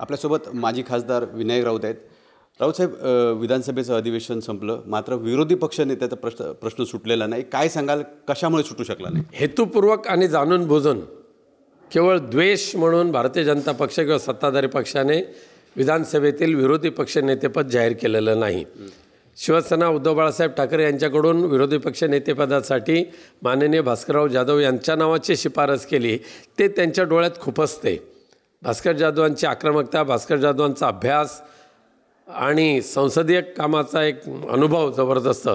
आपल्यासोबत माजी खासदार विनायक राऊत आहेत. राऊत साहेब, विधानसभेचं अधिवेशन संपलं, मात्र विरोधी पक्षनेत्याचा प्रश्न सुटलेला नाही. काय सांगाल, कशामुळे सुटू शकला नाही? हेतुपूर्वक आणि जाणून बुजून केवळ द्वेष म्हणून भारतीय जनता पक्ष किंवा सत्ताधारी पक्षाने विधानसभेतील विरोधी पक्षनेतेपद जाहीर केलेलं नाही. शिवसेना उद्धव बाळासाहेब ठाकरे यांच्याकडून विरोधी पक्षनेतेपदासाठी माननीय भास्करराव जाधव यांच्या नावाची शिफारस केली. ते त्यांच्या डोळ्यात खुपसते. भास्कर जाधवांची आक्रमकता, भास्कर जाधवांचा अभ्यास आणि संसदीय कामाचा एक अनुभव जबरदस्त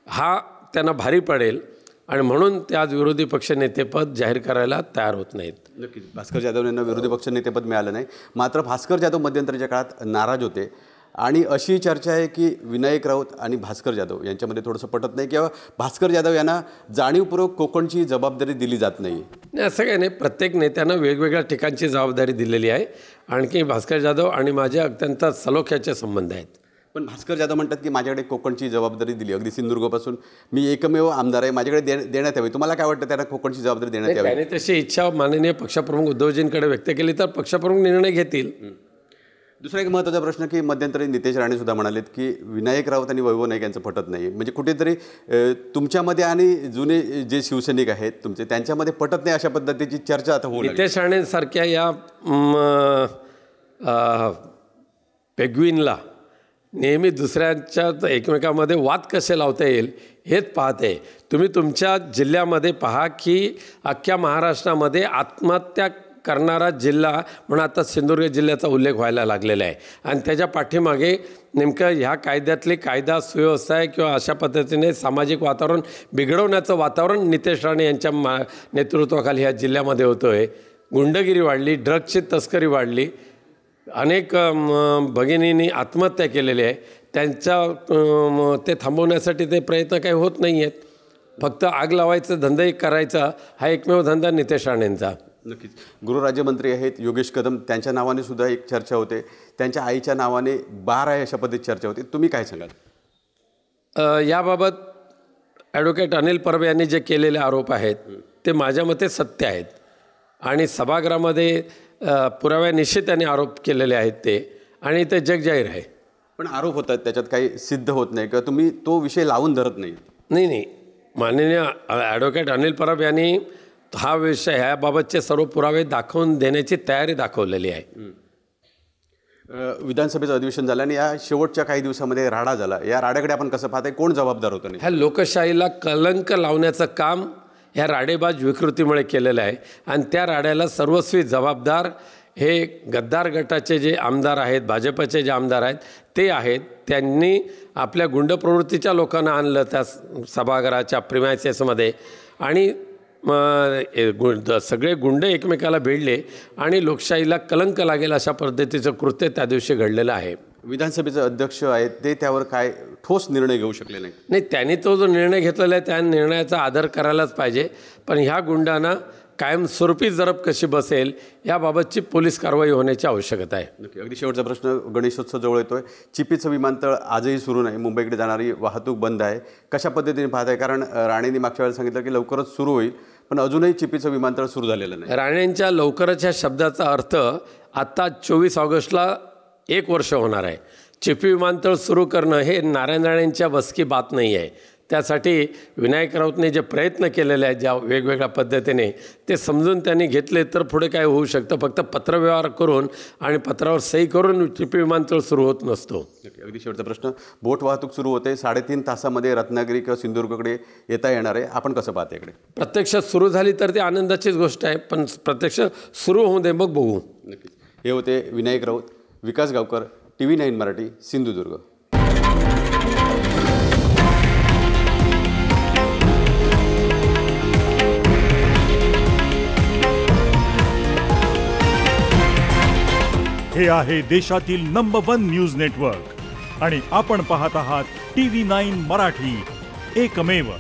हा त्यांना भारी पडेल आणि म्हणून ते आज विरोधी पक्षनेतेपद जाहीर करायला तयार होत नाहीत. नक्कीच भास्कर जाधव यांना विरोधी पक्षनेतेपद मिळालं नाही. मात्र भास्कर जाधव मध्यंतरीच्या काळात नाराज होते आणि अशी चर्चा आहे की विनायक राऊत आणि भास्कर जाधव यांच्यामध्ये थोडंसं पटत नाही किंवा भास्कर जाधव यांना जाणीवपूर्वक कोकणची जबाबदारी दिली जात नाही. असं काही नाही, प्रत्येक नेत्यांना वेगवेगळ्या ठिकाणची जबाबदारी दिलेली आहे. आणखी भास्कर जाधव आणि माझे अत्यंत सलोख्याचे संबंध आहेत. पण भास्कर जाधव म्हणतात की माझ्याकडे कोकणची जबाबदारी दिली, अगदी सिंधुदुर्गपासून मी एकमेव आमदार आहे, माझ्याकडे देण्यात यावी. तुम्हाला काय वाटतं, त्यांना कोकणची जबाबदारी देण्यात यावी? त्याने तशी इच्छा माननीय पक्षप्रमुख उद्धवजींकडे व्यक्त केली तर पक्षप्रमुख निर्णय घेतील. दुसरा एक महत्त्वाचा प्रश्न की मध्यंतरी नितेश राणे सुद्धा म्हणालेत की विनायक राऊत आणि वैभव नाईक यांचं पटत नाही. म्हणजे कुठेतरी तुमच्यामध्ये आणि जुने जे शिवसैनिक आहेत तुमचे त्यांच्यामध्ये पटत नाही अशा पद्धतीची चर्चा आता होऊ लागली. नितेश राणेंसारख्या या पेग्विनला नेहमी दुसऱ्यांच्या एकमेकांमध्ये वाद कसे लावता येईल हेच पाहते. तुम्ही तुमच्या जिल्ह्यामध्ये पहा की अख्ख्या महाराष्ट्रामध्ये आत्महत्या करणारा जिल्हा म्हणून आता सिंधुदुर्ग जिल्ह्याचा उल्लेख व्हायला लागलेला आहे. आणि त्याच्या पाठीमागे नेमकं ह्या कायद्यातली कायदा सुव्यवस्था आहे किंवा अशा पद्धतीने सामाजिक वातावरण बिघडवण्याचं वातावरण नितेश राणे यांच्या नेतृत्वाखाली ह्या जिल्ह्यामध्ये होतं आहे. गुंडगिरी वाढली, ड्रग्सची तस्करी वाढली, अनेक भगिनींनी आत्महत्या केलेली आहे. ते थांबवण्यासाठी ते प्रयत्न काही होत नाही आहेत. फक्त आग लावायचं धंदा करायचा हा एकमेव धंदा नितेश राणेंचा. नक्कीच. गृहराज्यमंत्री आहेत योगेश कदम, त्यांच्या नावाने सुद्धा एक चर्चा होते. त्यांच्या आईच्या नावाने बार आहे अशा पद्धतीची चर्चा होते. तुम्ही काय सांगाल याबाबत? ॲडव्होकेट अनिल परब यांनी जे केलेले आरोप आहेत ते माझ्या मते सत्य आहेत आणि सभागृहामध्ये पुराव्यानिशी त्यांनी आरोप केलेले आहेत ते, आणि ते जगजाहीर आहे. पण आरोप होतात, त्याच्यात काही सिद्ध होत नाही किंवा तुम्ही तो विषय लावून धरत नाही? नाही, माननीय ॲडव्होकेट अनिल परब यांनी हा विषय ह्याबाबतचे सर्व पुरावे दाखवून देण्याची तयारी दाखवलेली आहे. विधानसभेचं अधिवेशन झालं आणि या शेवटच्या काही दिवसामध्ये राडा झाला. या राड्याकडे आपण कसं पाहताय, कोण जबाबदार होतं? नाही, ह्या लोकशाहीला कलंक लावण्याचं काम ह्या राडेबाज विकृतीमुळे केलेलं आहे आणि त्या राड्याला सर्वस्वी जबाबदार हे गद्दार गटाचे जे आमदार आहेत, भाजपचे जे आमदार आहेत ते आहेत. त्यांनी आपल्या गुंड प्रवृत्तीच्या लोकांना आणलं त्या सभागृहाच्या प्रिमायसेसमध्ये आणि सगळे गुंड एकमेकाला भिडले आणि लोकशाहीला कलंक लागेल अशा पद्धतीचं कृत्य त्या दिवशी घडलेलं आहे. विधानसभेचे अध्यक्ष आहेत ते त्यावर काय ठोस निर्णय घेऊ शकले नाही? त्यांनी तो जो निर्णय घेतलेला आहे त्या निर्णयाचा आदर करायलाच पाहिजे. पण ह्या गुंडांना कायमस्वरूपी जरब कशी बसेल याबाबतची पोलीस कारवाई होण्याची आवश्यकता आहे. नक्की. अगदी शेवटचा प्रश्न, गणेशोत्सव जवळ येतोय, चिपीचं विमानतळ आजही सुरू नाही, मुंबईकडे जाणारी वाहतूक बंद आहे. कशा पद्धतीने पाहताय? कारण राणेंनी मागच्या वेळेला सांगितलं की लवकरच सुरू होईल, पण अजूनही चिपीचं विमानतळ सुरू झालेलं नाही. राणेंच्या लवकरच ह्या शब्दाचा अर्थ आता 24 ऑगस्टला 1 वर्ष होणार आहे. चिपी विमानतळ सुरू करणं हे नारायण राणेंच्या बसकी बात नाही आहे. त्यासाठी विनायक राऊतने जे प्रयत्न केलेले आहेत ज्या वेगवेगळ्या पद्धतीने ते समजून त्यांनी घेतले तर पुढे काय होऊ शकतं. फक्त पत्रव्यवहार करून आणि पत्रावर सही करून चिपी विमानतळ सुरू होत नसतो. अगदी शेवटचा प्रश्न, बोट वाहतूक सुरू होते, 3.5 तासामध्ये रत्नागिरी किंवा सिंधुदुर्गकडे येता येणार आहे, आपण कसं पाहते? इकडे प्रत्यक्ष सुरू झाली तर ती आनंदाचीच गोष्ट आहे, पण प्रत्यक्ष सुरू होऊ दे मग बघू. नक्कीच. हे होते विनायक राऊत. विकास गावकर, TV9 मराठी, सिंधुदुर्ग. हे आहे देशातील नंबर 1 न्यूज नेटवर्क आणि आपण पाहत आहात TV9 मराठी, एकमेव.